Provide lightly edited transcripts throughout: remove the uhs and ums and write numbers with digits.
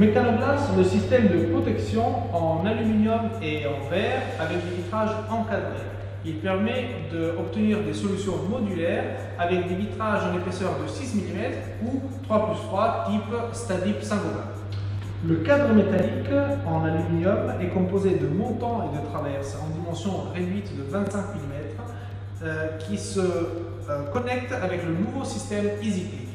Mécanoglace, le système de protection en aluminium et en verre avec des vitrages encadrés. Il permet d'obtenir des solutions modulaires avec des vitrages en épaisseur de 6 mm ou 3+3 type Stadip Saint-Gobain. Le cadre métallique en aluminium est composé de montants et de traverses en dimension réduite de 25 mm qui se connectent avec le nouveau système EasyClip.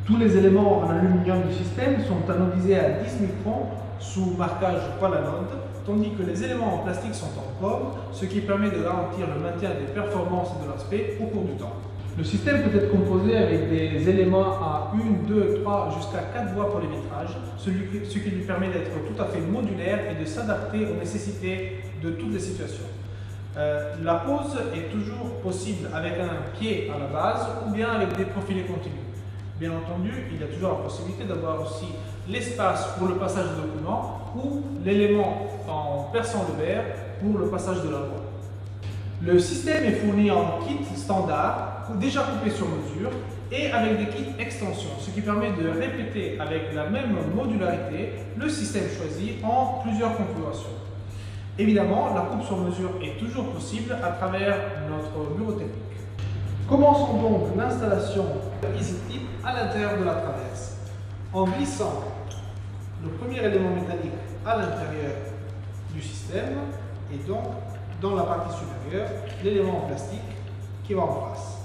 Tous les éléments en aluminium du système sont anodisés à 10 microns sous marquage poil anode, tandis que les éléments en plastique sont en pomme, ce qui permet de garantir le maintien des performances et de l'aspect au cours du temps. Le système peut être composé avec des éléments à 1, 2, 3 jusqu'à 4 voies pour les vitrages, ce qui lui permet d'être tout à fait modulaire et de s'adapter aux nécessités de toutes les situations. La pose est toujours possible avec un pied à la base ou bien avec des profilés continus. Bien entendu, il y a toujours la possibilité d'avoir aussi l'espace pour le passage de documents ou l'élément en perçant le verre pour le passage de la voie. Le système est fourni en kit standard, déjà coupé sur mesure et avec des kits extension, ce qui permet de répéter avec la même modularité le système choisi en plusieurs configurations. Évidemment, la coupe sur mesure est toujours possible à travers notre bureau technique. Commençons donc l'installation EasyClip à l'intérieur de la traverse en glissant le premier élément métallique à l'intérieur du système et donc dans la partie supérieure l'élément en plastique qui va en face.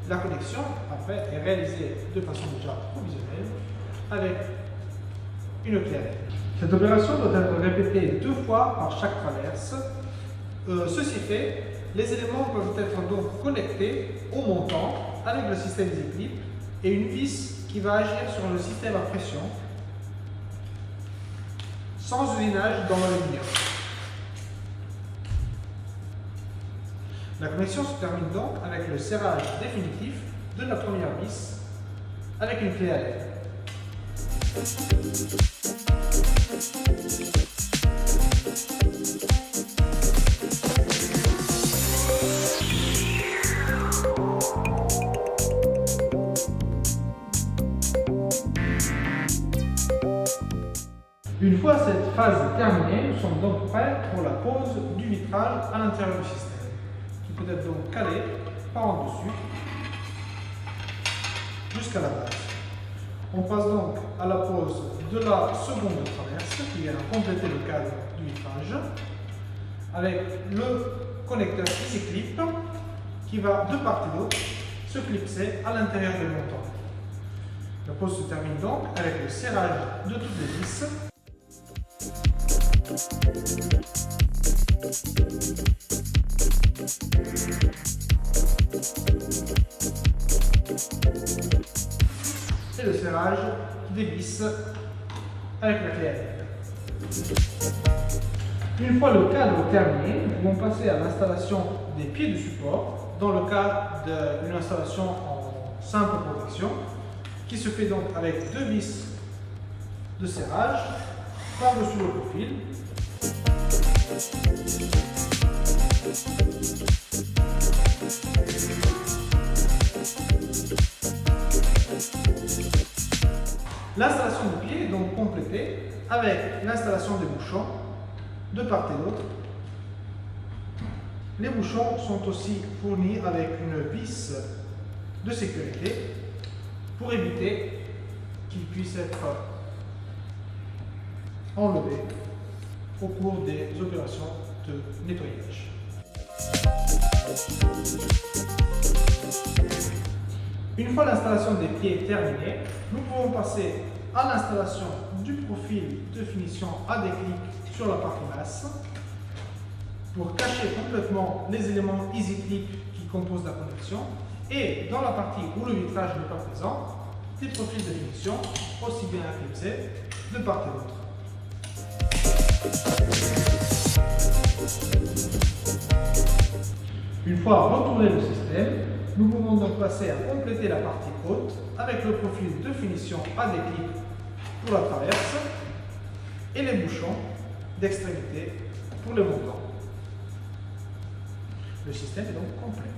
La connexion après est réalisée de façon déjà provisionnelle avec une clé à LED. Cette opération doit être répétée 2 fois par chaque traverse. Ceci fait, les éléments peuvent être donc connectés au montant avec le système EasyClip et une vis qui va agir sur le système à pression sans usinage dans l'aluminium. La connexion se termine donc avec le serrage définitif de la première vis avec une clé à LED. Une fois cette phase terminée, nous sommes donc prêts pour la pose du vitrage à l'intérieur du système, qui peut être donc calé par en dessus jusqu'à la base. On passe donc à la pose de la seconde traverse qui vient compléter le cadre du vitrage avec le connecteur EasyClip qui va de part et d'autre se clipser à l'intérieur des montants. La pose se termine donc avec le serrage de toutes les vis. Et le serrage des vis avec la clé à LED. Une fois le cadre terminé, nous pouvons passer à l'installation des pieds de support dans le cas d'une installation en simple protection qui se fait donc avec 2 vis de serrage par-dessus le profil. L'installation du pied est donc complétée avec l'installation des bouchons de part et d'autre. Les bouchons sont aussi fournis avec une vis de sécurité pour éviter qu'ils puissent être enlevés au cours des opérations de nettoyage. Une fois l'installation des pieds terminée, nous pouvons passer à l'installation du profil de finition à des clics sur la partie basse pour cacher complètement les éléments EasyClip qui composent la connexion et dans la partie où le vitrage n'est pas présent, des profils de finition aussi bien clipsés de part et d'autre. Une fois retourné le système, nous pouvons donc passer à compléter la partie haute avec le profil de finition à des clics pour la traverse et les bouchons d'extrémité pour les montants. Le système est donc complet.